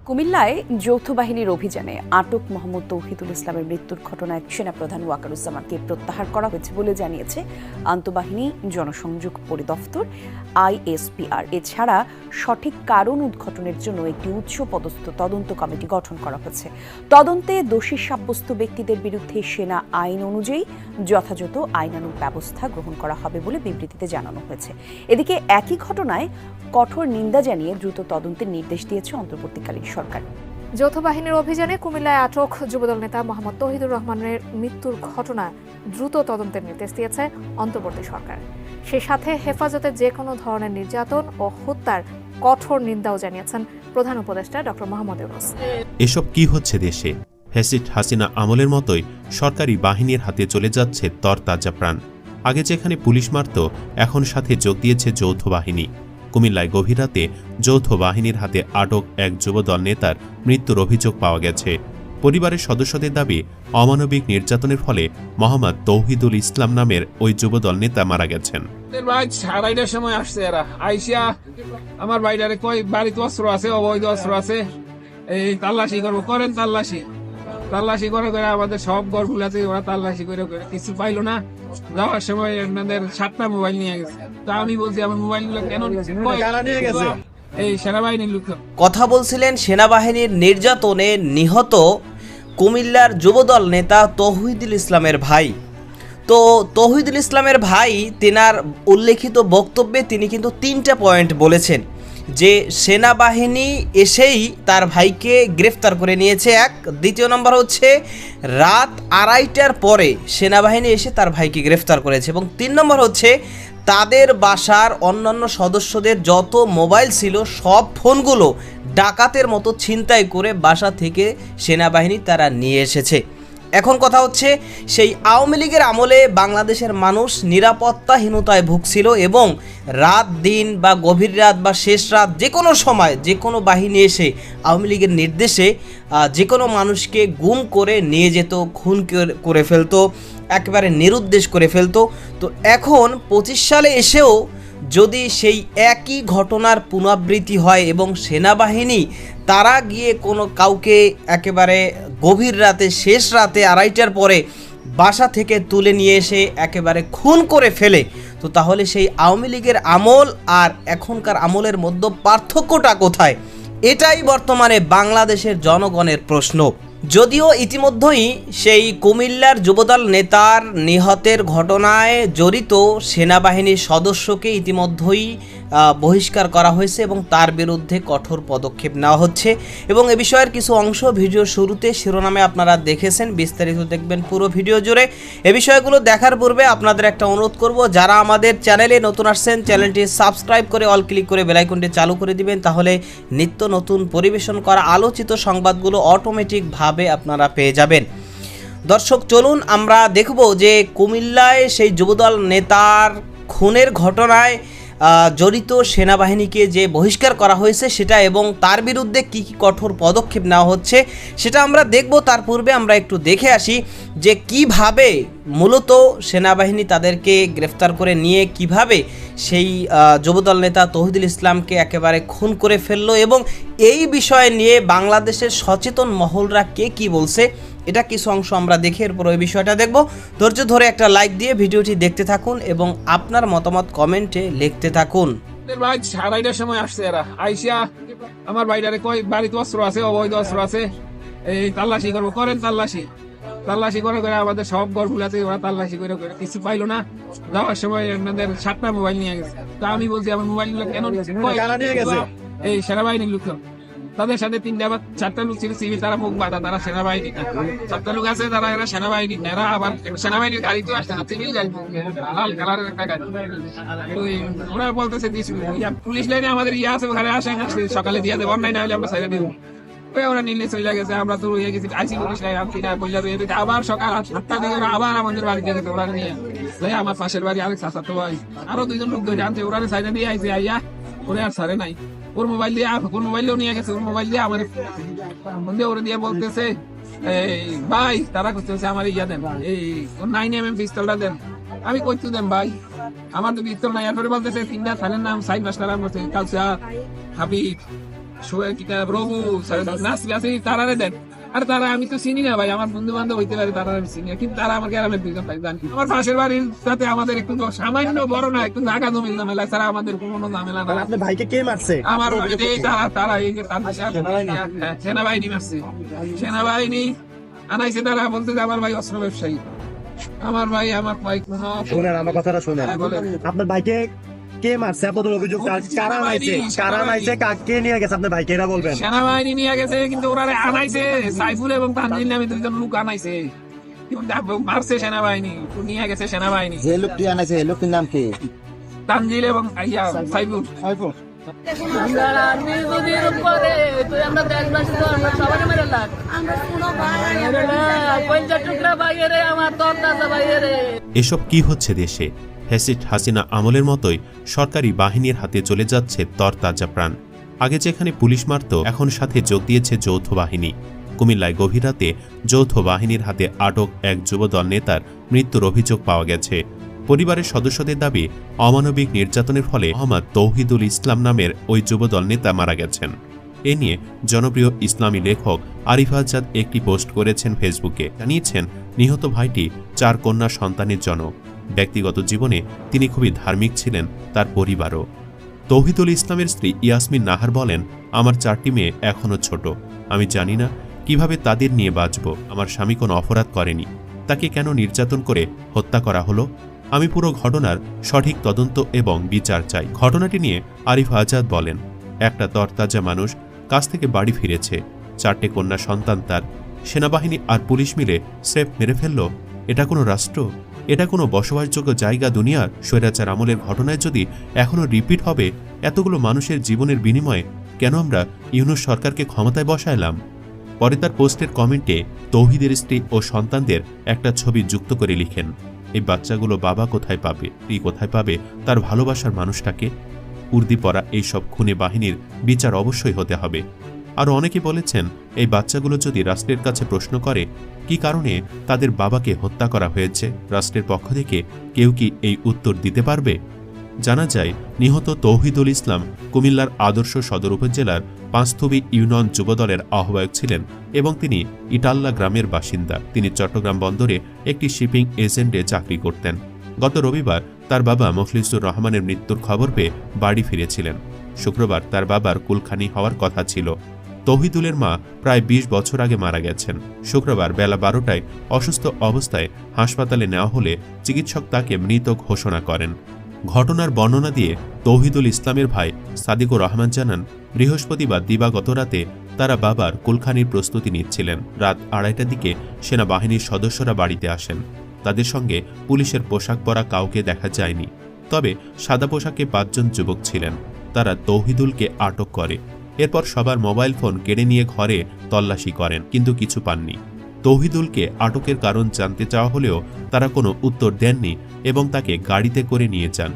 কুমিল্লায় যৌথ বাহিনীর অভিযানে আটক মোহাম্মদ তৌহিদুল ইসলামের মৃত্যুর ঘটনায় সেনাপ্রধান ওয়াকারুজ্জামানকে প্রত্যাহার করা হয়েছে বলে জানিয়েছে আন্তঃবাহিনী জনসংযোগ পরিদপ্তর আইএসপিআর। এছাড়া সঠিক কারণ উদ্ঘাটনের জন্য একটি উচ্চপদস্থ তদন্ত কমিটি গঠন করা হয়েছে। তদন্তে দোষী সাব্যস্ত ব্যক্তিদের বিরুদ্ধে সেনা আইন অনুযায়ী যথাযথ আইনানুগ ব্যবস্থা গ্রহণ করা হবে বলে বিবৃতিতে জানানো হয়েছে। এদিকে একই ঘটনায় কঠোর নিন্দা জানিয়ে দ্রুত তদন্তের নির্দেশ দিয়েছে অন্তর্বর্তীকালীন সরকার। যৌথ বাহিনীর অভিযানে কুমিল্লায় আটক যুবদল নেতা মোহাম্মদ তৌহিদুর রহমানের মৃত্যুর ঘটনায় দ্রুত তদন্তের নির্দেশ দিয়েছে অন্তর্বর্তী সরকার। সে সাথে হেফাজতে যে কোনো ধরনের নির্যাতন ও হত্যার কঠোর নিন্দাও জানিয়েছেন প্রধান উপদেষ্টা ডক্টর মোহাম্মদ ইউনূস। এসব কি হচ্ছে দেশে? ফ্যাসিস্ট হাসিনা আমলের মতোই সরকারি বাহিনীর হাতে চলে যাচ্ছে তরতাজা প্রাণ। আগে যেখানে পুলিশ মারত, এখন সাথে যোগ দিয়েছে যৌথ বাহিনী। কুমিল্লায় গভীর রাতে যৌথ বাহিনীর হাতে আটক এক যুবদল নেতার মৃত্যুর অভিযোগ পাওয়া গেছে। পরিবারের সদস্যদের দাবি, অমানবিক নির্যাতনের ফলে মোহাম্মদ তৌহিদুল ইসলাম নামের ওই যুবদল নেতা মারা গেছেন। সময় আসছে এরা আইসিয়া আমার বাইরে কই বাড়িতে অস্ত্র আছে, অবৈধ অস্ত্র আছে, এই তাল্লাশি করবো, করেন তাল্লাশি করে আমাদের সব ঘরগুলাতে ওরা তাল্লাশি করে কিছু পাইলো না। যাওয়ার সময় আপনাদের 7টা মোবাইল নিয়ে গেছে। তা আমি বলছি আমার মোবাইল গুলো কেন নিয়ে গেছে? এই সেনাবাহিনীর লোক কথা বলছিলেন সেনাবাহিনীর নির্যাতনে নিহত কুমিল্লার যুবদল নেতা তৌহিদুল ইসলামের ভাই। তো তৌহিদুল ইসলামের ভাই তেনার উল্লেখিত বক্তব্যে তিনি কিন্তু 3টা পয়েন্ট বলেছেন যে সেনাবাহিনী এসেই তার ভাইকে গ্রেফতার করে নিয়েছে। এক, দ্বিতীয় নম্বর হচ্ছে রাত 2:30টার পরে সেনাবাহিনী এসে তার ভাইকে গ্রেফতার করেছে, এবং 3 নম্বর হচ্ছে তাদের বাসার অন্যান্য সদস্যদের যত মোবাইল ছিল সব ফোনগুলো ডাকাতের মতো ছিনতাই করে বাসা থেকে সেনাবাহিনী তারা নিয়ে এসেছে। এখন কথা হচ্ছে, সেই আওয়ামী লীগের আমলে বাংলাদেশের মানুষ নিরাপত্তাহীনতায় ভুগছিল এবং রাত দিন বা গভীর রাত বা শেষ রাত যে কোনো সময় যে কোনো বাহিনী এসে আওয়ামী লীগের নির্দেশে যে কোনো মানুষকে গুম করে নিয়ে যেত, খুন করে ফেলতো, একেবারে নিরুদ্দেশ করে ফেলতো। তো এখন 25 সালে এসেও যদি সেই একই ঘটনার পুনরাবৃত্তি হয় এবং সেনাবাহিনী তারা গিয়ে কোনো কাউকে একেবারে গভীর রাতে শেষ রাতে 2:30টার পরে বাসা থেকে তুলে নিয়ে এসে একেবারে খুন করে ফেলে, তো তাহলে সেই আওয়ামী লীগের আমল আর এখনকার আমলের মধ্যে পার্থক্যটা কোথায়? এটাই বর্তমানে বাংলাদেশের জনগণের প্রশ্ন। যদিও ইতিমধ্যেই সেই কুমিল্লার যুবদল নেতার নিহতের ঘটনায় জড়িত সেনাবাহিনীর সদস্যকে ইতিমধ্যেই বহিষ্কার করা হয়েছে এবং তার বিরুদ্ধে কঠোর পদক্ষেপ নেওয়া হচ্ছে, এবং এ বিষয়ের কিছু অংশ ভিডিও শুরুতে শিরোনামে আপনারা দেখেছেন। বিস্তারিত দেখবেন পুরো ভিডিও জুড়ে। এ বিষয়গুলো দেখার পূর্বে আপনাদের একটা অনুরোধ করব, যারা আমাদের চ্যানেলে নতুন আসছেন চ্যানেলটি সাবস্ক্রাইব করে অল ক্লিক করে বেল আইকনটি চালু করে দিবেন, তাহলে নিত্য নতুন পরিবেশন করা আলোচিত সংবাদগুলো অটোমেটিকভাবে আপনারা পেয়ে যাবেন। দর্শক, চলুন আমরা দেখব যে কুমিল্লায় সেই যুবদল নেতার খুনের ঘটনায় জড়িত সেনাবাহিনীকে যে বহিষ্কার করা হয়েছে সেটা এবং তার বিরুদ্ধে কি কি কঠোর পদক্ষেপ নেওয়া হচ্ছে সেটা আমরা দেখব। তার পূর্বে আমরা একটু দেখে আসি যে কিভাবে মূলত সেনাবাহিনী তাদেরকে গ্রেফতার করে নিয়ে কিভাবে সেই যুবদল নেতা তৌহিদুল ইসলামকে একেবারে খুন করে ফেললো, এবং এই বিষয় নিয়ে বাংলাদেশের সচেতন মহলরা কে কি বলছে, এটা কিছু অংশ আমরা দেখে এরপর ওই বিষয়টা দেখব। ধৈর্য ধরে একটা লাইক দিয়ে ভিডিওটি দেখতে থাকুন এবং আপনার মতামত কমেন্টে লিখতে থাকুন। ভাই 2:30টার সময় আসছে এরা আইসিয়া আমার বাইরে কই বাড়িতে অস্ত্র আছে, অবৈধ অস্ত্র আছে, এই তাল্লাশি করবো, করেন তাল্লাশি করে আমাদের সব ঘরগুলাতে ওরা তাল্লাশি করে কিছু পাইলো না। যাওয়ার সময় আপনাদের 7টা মোবাইল নিয়ে গেছে। তা আমি বলছি আমার মোবাইল গুলো কেন নিয়ে গেছে? এই সেনাবাহিনীর লোক তাদের সাথে 4টা লোক ছিল সিভিল, তারা মুখ বাঁধা, তারা সেনাবাহিনী না। 4টা লোক আছে, তারা এরা সেনাবাহিনী না, এরা আবার সেনাবাহিনীর গাড়িতে আসছে না, সিভিল গাড়ি, লাল কালারের একটা গাড়ি। ওরা বলতেছে পুলিশ লাইনে আমাদের আছে, ওখানে আসে, সকালে দিয়ে দেবো, অন্যায় না হলে আমরা সাইডে দেবো। ওরা নিলে চলে গেছে, আমরা তো রয়ে গেছি আইসি পুলিশ লাইন, আবার সকাল 8টা দিকে আবার আমাদের বাড়িতে গেছে। ওরা নিয়ে আমার পাশের বাড়ি আরেক চাচাতো ভাই আরো 2জন লোক ধরে আনছে, ওরা সাইডে দিয়ে আইসে, আইয়া ওরে আর সারে নাই, ওর মোবাইল দিয়ে ওর মোবাইলেও নিয়ে গেছে, ওর মোবাইল দিয়ে আমার ওরে দিয়ে বলতেছে এই ভাই তারা করতেছে আমার ইয়া দেন, এই 9mm পিস্তলটা দেন। আমি কইতে দেন ভাই, আমার তো পিস্তল নাই। এরপরে বলতেছে 3টা থানার নাম, সাইড মাস্টার, কালচার, হাবিব, প্রভু নাসরি আছে তারারে দেন। আর তারা আমি তো চিনি না ভাই, আমার বন্ধু বান্ধব হইতে পারে, তারা আমি চিনি না, কিন্তু তারা আমার গ্রামের দুইজন ভাই জানি। আমার পাশের বাড়ির সাথে আমাদের একটু সামান্য বড় না, একটু জায়গা জমির ঝামেলা ছাড়া আমাদের কোনো ঝামেলা না। আপনার ভাইকে কে মারছে? আমার তারা এই যে সেনাবাহিনী মারছে, সেনাবাহিনী আনাইছে। তারা বলতে যে আমার ভাই অস্ত্র ব্যবসায়ী, আমার ভাই শুনেন আমার কথাটা শুনেন। হ্যাঁ, বলেন। আপনার ভাইকে কে মারছে? আপনাদের অভিযোগ কারা মারছে? কারা মারছে? কে নিয়ে গেছে আপনার ভাইকে? এটা বলবেন। সেনাবাহিনী নিয়ে গেছে, কিন্তু ওরা আনাইছে সাইফুল এবং তানজিল নামে দুইজন লোক আনাইছে, মারছে সেনাবাহিনী, নিয়ে গেছে সেনাবাহিনী। যে লোকটি আনাইছে এই লোকটির নাম কি? তানজিল এবং সাইফুল। এসব কি হচ্ছে দেশে? ফ্যাসিস্ট হাসিনা আমলের মতোই সরকারি বাহিনীর হাতে চলে যাচ্ছে তরতাজা প্রাণ। আগে যেখানে পুলিশ মারত, এখন সাথে যোগ দিয়েছে যৌথ বাহিনী। কুমিল্লায় গভীর রাতে যৌথ বাহিনীর হাতে আটক এক যুবদল নেতার মৃত্যুর অভিযোগ পাওয়া গেছে। পরিবারের সদস্যদের দাবি, অমানবিক নির্যাতনের ফলে মোহাম্মদ তৌহিদুল ইসলাম নামের ওই যুবদল নেতা মারা গেছেন। এ নিয়ে জনপ্রিয় ইসলামী লেখক আরিফ আজাদ একটি পোস্ট করেছেন ফেসবুকে। জানিয়েছেন, নিহত ভাইটি 4 কন্যা সন্তানের জনক। ব্যক্তিগত জীবনে তিনি খুবই ধার্মিক ছিলেন, তার পরিবারও। তৌহিদুল ইসলামের স্ত্রী ইয়াসমিন নাহার বলেন, আমার 4টি মেয়ে এখনও ছোট। আমি জানি না কিভাবে তাদের নিয়ে বাঁচব। আমার স্বামী কোনো অপরাধ করেনি, তাকে কেন নির্যাতন করে হত্যা করা হলো? আমি পুরো ঘটনার সঠিক তদন্ত এবং বিচার চাই। ঘটনাটি নিয়ে আরিফ আজাদ বলেন, একটা তরতাজা মানুষ কাজ থেকে বাড়ি ফিরেছে, 4টে কন্যা সন্তান তার। সেনাবাহিনী আর পুলিশ মিলে স্রেফ মেরে ফেলল। এটা কোনো রাষ্ট্র? এটা কোনো বসবাসযোগ্য জায়গা দুনিয়ার? স্বৈরাচার আমলের ঘটনায় যদি এখনও রিপিট হবে, এতগুলো মানুষের জীবনের বিনিময়ে কেন আমরা ইউনূস সরকারকে ক্ষমতায় বসাইলাম? পরে তার পোস্টের কমেন্টে তৌহিদের স্ত্রী ও সন্তানদের একটা ছবি যুক্ত করে লিখেন, এই বাচ্চাগুলো বাবা কোথায় পাবে, কোথায় পাবে তার ভালোবাসার মানুষটাকে? উর্দি পরা এইসব খুনে বাহিনীর বিচার অবশ্যই হতে হবে। আরও অনেকে বলেছেন, এই বাচ্চাগুলো যদি রাষ্ট্রের কাছে প্রশ্ন করে কি কারণে তাদের বাবাকে হত্যা করা হয়েছে, রাষ্ট্রের পক্ষ থেকে কেউ কি এই উত্তর দিতে পারবে? জানা যায়, নিহত তৌহিদুল ইসলাম কুমিল্লার আদর্শ সদর উপজেলার পাঁচথুবি ইউনিয়ন যুবদলের আহ্বায়ক ছিলেন এবং তিনি ইটাল্লা গ্রামের বাসিন্দা। তিনি চট্টগ্রাম বন্দরে একটি শিপিং এজেন্টে চাকরি করতেন। গত রবিবার তার বাবা মুখলিসুর রহমানের মৃত্যুর খবর পেয়ে বাড়ি ফিরেছিলেন। শুক্রবার তার বাবার কুলখানি হওয়ার কথা ছিল। তৌহিদুলের মা প্রায় 20 বছর আগে মারা গেছেন। শুক্রবার বেলা 12টায় অসুস্থ অবস্থায় হাসপাতালে নেওয়া হলে চিকিৎসক তাকে মৃত ঘোষণা করেন। ঘটনার বর্ণনা দিয়ে তৌহিদুল ইসলামের ভাই সাদিকুর রহমান জানান, বৃহস্পতিবার দিবাগত রাতে তারা বাবার কুলখানির প্রস্তুতি নিচ্ছিলেন। রাত 2:30টার দিকে সেনাবাহিনীর সদস্যরা বাড়িতে আসেন। তাদের সঙ্গে পুলিশের পোশাক পরা কাউকে দেখা যায়নি, তবে সাদা পোশাকে 5 জন যুবক ছিলেন। তারা তৌহিদুলকে আটক করে। এরপর সবার মোবাইল ফোন কেড়ে নিয়ে ঘরে তল্লাশি করেন, কিন্তু কিছু পাননি। তৌহিদুলকে আটকের কারণ জানতে চাওয়া হলেও তারা কোনো উত্তর দেননি এবং তাকে গাড়িতে করে নিয়ে যান।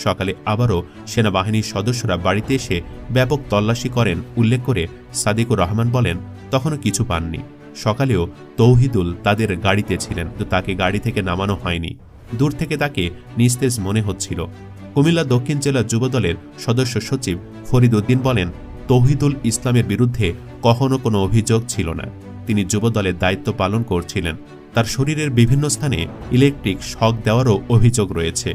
সকালে আবারও সেনাবাহিনীর সদস্যরা বাড়িতে এসে ব্যাপক তল্লাশি করেন উল্লেখ করে সাদিকুর রহমান বলেন, তখনও কিছু পাননি। সকালেও তৌহিদুল তাদের গাড়িতে ছিলেন, তো তাকে গাড়ি থেকে নামানো হয়নি। দূর থেকে তাকে নিস্তেজ মনে হচ্ছিল। কুমিল্লা দক্ষিণ জেলা যুবদলের সদস্য সচিব ফরিদ উদ্দিন বলেন, তৌহিদুল ইসলামের বিরুদ্ধে কখনো কোনো অভিযোগ ছিল না। তিনি যুবদলের দায়িত্ব পালন করছিলেন। তার শরীরের বিভিন্ন স্থানে ইলেকট্রিক শক দেওয়ারও অভিযোগ রয়েছে।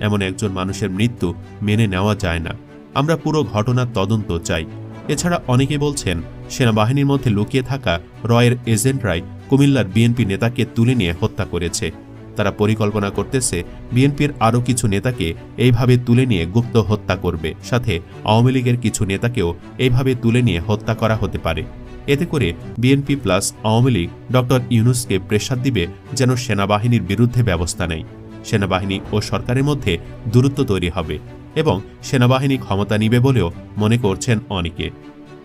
এমন একজন মানুষের মৃত্যু মেনে নেওয়া যায় না। আমরা পুরো ঘটনার তদন্ত চাই। এছাড়া অনেকে বলছেন, সেনাবাহিনীর মধ্যে লুকিয়ে থাকা রয়ের এজেন্টরাই কুমিল্লার বিএনপি নেতাকে তুলে নিয়ে হত্যা করেছে। তারা পরিকল্পনা করতেছে বিএনপির আরও কিছু নেতাকে এইভাবে তুলে নিয়ে গুপ্ত হত্যা করবে, সাথে আওয়ামী লীগের কিছু নেতাকেও এইভাবে তুলে নিয়ে হত্যা করা হতে পারে। এতে করে BNP plus Awami League doctor ইউনূসকে প্রেসার দিবে যেন সেনাবাহিনীর বিরুদ্ধে ব্যবস্থা নেয়। সেনাবাহিনী ও সরকারের মধ্যে দূরত্ব তৈরি হবে এবং সেনাবাহিনী ক্ষমতা নিবে বলেও মনে করছেন অনেকে।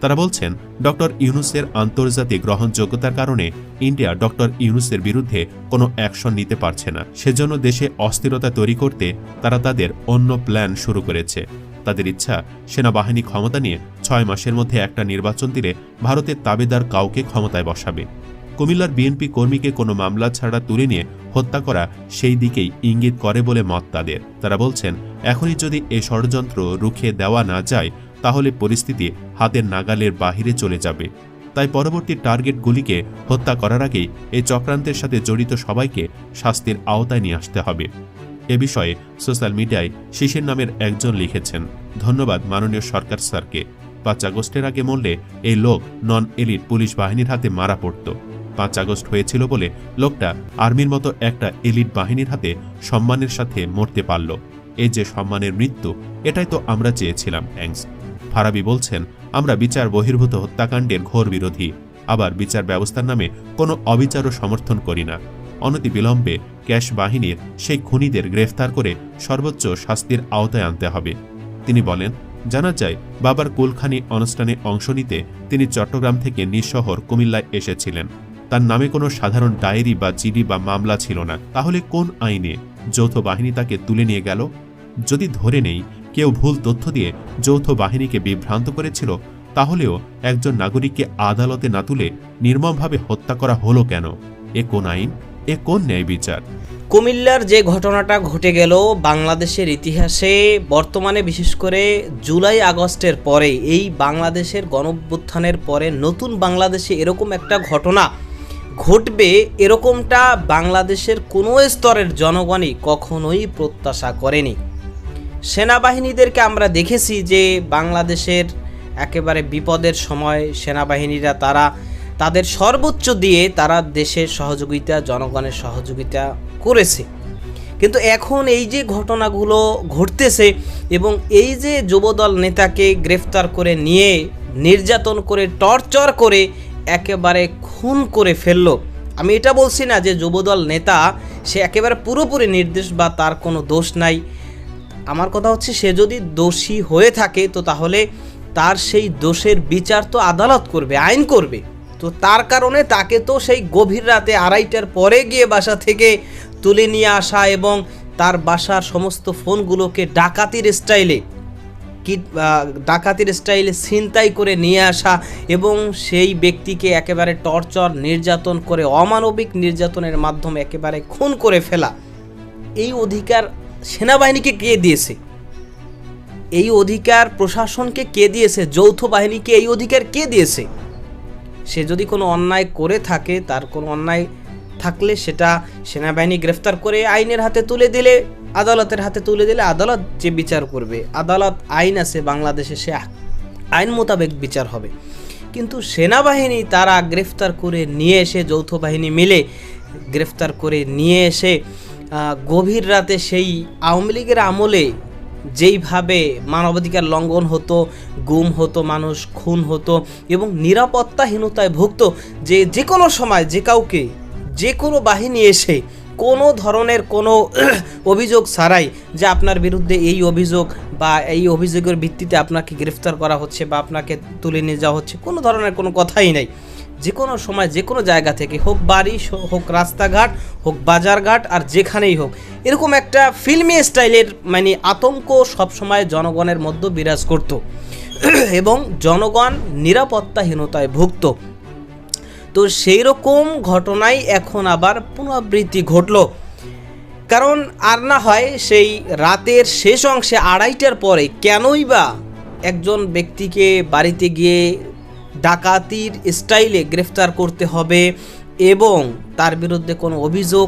তারা বলছেন, ডক্টর ইউনূসের আন্তর্জাতিক গ্রহণযোগ্যতার কারণে ইন্ডিয়া ডক্টর ইউনূসের বিরুদ্ধে কোনো অ্যাকশন নিতে পারছে না। সেজন্য দেশে অস্থিরতা তৈরি করতে তারা তাদের অন্য প্ল্যান শুরু করেছে। তাদের ইচ্ছা, সেনাবাহিনী ক্ষমতা নিয়ে 6 মাসের মধ্যে একটা নির্বাচন দিলে ভারতের তাবেদার কাউকে ক্ষমতায় বসাবে। কুমিল্লার বিএনপি কর্মীকে কোনো মামলা ছাড়া তুলে নিয়ে হত্যা করা সেই দিকেই ইঙ্গিত করে বলে মত তাদের। তারা বলছেন, এখনই যদি এই ষড়যন্ত্র রুখে দেওয়া না যায়, তাহলে পরিস্থিতি হাতের নাগালের বাহিরে চলে যাবে। তাই পরবর্তী টার্গেটগুলিকে হত্যা করার আগেই এই চক্রান্তের সাথে জড়িত সবাইকে শাস্তির আওতায় নিয়ে আসতে হবে। এ বিষয়ে সোশ্যাল মিডিয়ায় শিশির নামের একজন লিখেছেন, ধন্যবাদ মাননীয় সরকার স্যারকে। 5 আগস্টের আগে মরলে এই লোক নন এলিট পুলিশ বাহিনীর হাতে মারা পড়ত। 5 আগস্ট হয়েছিল বলে লোকটা আর্মির মতো একটা এলিট বাহিনীর হাতে সম্মানের সাথে মরতে পারল। এই যে সম্মানের মৃত্যু, এটাই তো আমরা চেয়েছিলাম। থ্যাঙ্কস। ফারাবি বলছেন, আমরা বিচার বহির্ভূত হত্যাকাণ্ডের ঘোর বিরোধী, আবার বিচার ব্যবস্থার নামে কোনো অবিচারও সমর্থন করি না। অনতিবিলম্বে ক্যাশ বাহিনীর সেই খুনিদের গ্রেফতার করে সর্বোচ্চ শাস্তির আওতায় আনতে হবে। তিনি বলেন, জানা যায় বাবার কুলখানি অনুষ্ঠানে অংশ নিতে তিনি চট্টগ্রাম থেকে নিঃশহর কুমিল্লায় এসেছিলেন। তার নামে কোনো সাধারণ ডায়েরি বা জিডি বা মামলা ছিল না। তাহলে কোন আইনে যৌথ বাহিনী তাকে তুলে নিয়ে গেল? যদি ধরে নেই কেউ ভুল তথ্য দিয়ে যৌথ বাহিনীকে বিভ্রান্ত করেছিল, তাহলেও একজন নাগরিককে আদালতে না তুলে নির্মমভাবে হত্যা করা হলো কেন? এ কোন আইন? এ কোন ন্যায় বিচার? কুমিল্লার যে ঘটনাটা ঘটে গেল বাংলাদেশের ইতিহাসে, বর্তমানে বিশেষ করে জুলাই আগস্টের পরে, এই বাংলাদেশের গণঅভ্যুত্থানের পরে নতুন বাংলাদেশে এরকম একটা ঘটনা ঘটবে, এরকমটা বাংলাদেশের কোনো স্তরের জনগণই কখনোই প্রত্যাশা করেনি। সেনাবাহিনীদেরকে আমরা দেখেছি যে বাংলাদেশের একেবারে বিপদের সময় সেনাবাহিনীরা তাদের সর্বোচ্চ দিয়ে তারা দেশের সহযোগিতা, জনগণের সহযোগিতা করেছে। কিন্তু এখন এই যে ঘটনাগুলো ঘটতেছে এবং এই যে যুবদল নেতাকে গ্রেফতার করে নিয়ে নির্যাতন করে, টর্চার করে একেবারে খুন করে ফেললো। আমি এটা বলছি না যে যুবদল নেতা সে একেবারে পুরোপুরি নির্দোষ বা তার কোনো দোষ নাই। আমার কথা হচ্ছে, সে যদি দোষী হয়ে থাকে তো তাহলে তার সেই দোষের বিচার তো আদালত করবে, আইন করবে। তো তার কারণে তাকে তো সেই গভীর রাতে 2:30টার পরে গিয়ে বাসা থেকে তুলে নিয়ে আসা এবং তার বাসার সমস্ত ফোনগুলোকে ডাকাতির স্টাইলে ছিনতাই করে নিয়ে আসা এবং সেই ব্যক্তিকে একেবারে টর্চার, নির্যাতন করে, অমানবিক নির্যাতনের মাধ্যমে একেবারে খুন করে ফেলা, এই অধিকার সেনাবাহিনীকে কে দিয়েছে? এই অধিকার প্রশাসনকে কে দিয়েছে? যৌথ বাহিনীকে এই অধিকার কে দিয়েছে? সে যদি কোনো অন্যায় করে থাকে, তার কোনো অন্যায় থাকলে সেটা সেনাবাহিনী গ্রেফতার করে আইনের হাতে তুলে দিলে, আদালতের হাতে তুলে দিলে আদালত যে বিচার করবে, আদালত আইন আছে বাংলাদেশে, সে আইন মোতাবেক বিচার হবে। কিন্তু সেনাবাহিনী তারা গ্রেফতার করে নিয়ে এসে, যৌথ বাহিনী মিলে গ্রেফতার করে নিয়ে এসে গভীর রাতে সেই আওয়ামী লীগের আমলে যেইভাবে মানবাধিকার লঙ্ঘন হতো, গুম হতো, মানুষ খুন হতো এবং নিরাপত্তাহীনতায় ভুগত, যে কোনো সময় যে কাউকে, যে কোনো বাহিনী এসে কোনো ধরনের কোনো অভিযোগ ছাড়াই যে আপনার বিরুদ্ধে এই অভিযোগ বা এই অভিযোগের ভিত্তিতে আপনাকে গ্রেফতার করা হচ্ছে বা আপনাকে তুলে নিয়ে যাওয়া হচ্ছে, কোনো ধরনের কোনো কথাই নাই। যে কোনো সময়, যে কোনো জায়গা থেকে হোক, বাড়ি হোক, রাস্তাঘাট হোক, বাজারঘাট, আর যেখানেই হোক, এরকম একটা ফিল্মি স্টাইলের মানে আতঙ্ক সবসময় জনগণের মধ্যে বিরাজ করত এবং জনগণ নিরাপত্তাহীনতায় ভুগত। তো সেই রকম ঘটনাই এখন আবার পুনরাবৃত্তি ঘটল। কারণ আর না হয় সেই রাতের শেষ অংশে 2:30টার পরে কেনই বা একজন ব্যক্তিকে বাড়িতে গিয়ে ডাকাতির স্টাইলে গ্রেফতার করতে হবে এবং তার বিরুদ্ধে কোনো অভিযোগ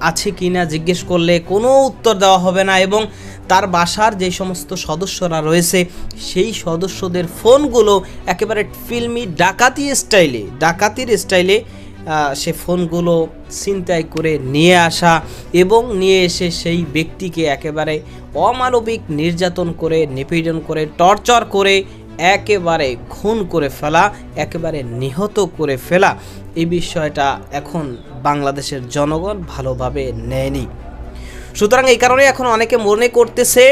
আছে কি না জিজ্ঞেস করলে কোনো উত্তর দেওয়া হবে না এবং তার বাসার যে সমস্ত সদস্যরা রয়েছে সেই সদস্যদের ফোনগুলো একেবারে ফিল্মি ডাকাতির স্টাইলে সে ফোনগুলো ছিনতাই করে নিয়ে আসা এবং নিয়ে এসে সেই ব্যক্তিকে একেবারে অমানবিক নির্যাতন করে, নিপীড়ন করে, টর্চার করে একেবারে খুন করে ফেলা, একেবারে নিহত করে ফেলা, এই বিষয়টা এখন বাংলাদেশের জনগণ ভালোভাবে নেয়নি। সুতরাং এই কারণে এখন অনেকে মনে করতেছে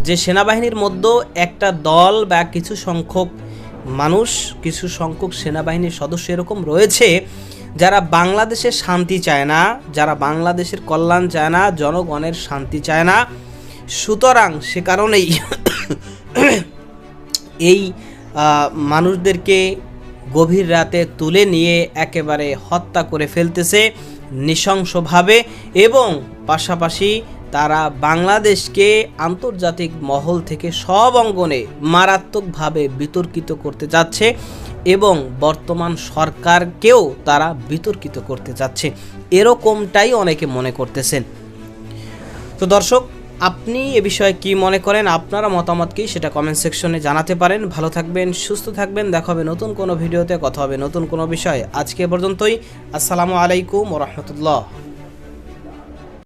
যে সেনাবাহিনীর মধ্যে একটা দল বা কিছু সংখ্যক মানুষ, কিছু সংখ্যক সেনাবাহিনীর সদস্য এরকম রয়েছে যারা বাংলাদেশের শান্তি চায় না, যারা বাংলাদেশের কল্যাণ চায় না, জনগণের শান্তি চায় না। সুতরাং সে কারণেই এই মানুষদেরকে গভীর রাতে তুলে নিয়ে একেবারে হত্যা করে ফেলতেছে নৃশংসভাবে এবং পাশাপাশি তারা বাংলাদেশকে আন্তর্জাতিক মহল থেকে সব অঙ্গনে মারাত্মকভাবে বিতর্কিত করতে যাচ্ছে এবং বর্তমান সরকারকেও তারা বিতর্কিত করতে যাচ্ছে, এরকমটাই অনেকে মনে করতেছেন। তো দর্শক, আপনি এ বিষয়ে কি মনে করেন? আপনারা মতামত কি সেটা কমেন্ট সেকশনে জানাতে পারেন। ভালো থাকবেন, সুস্থ থাকবেন, দেখা হবে নতুন কোনো ভিডিওতে, কথা হবে নতুন কোনো বিষয়। আজকে পর্যন্তই। আসসালামু আলাইকুম ওয়া রাহমাতুল্লাহ।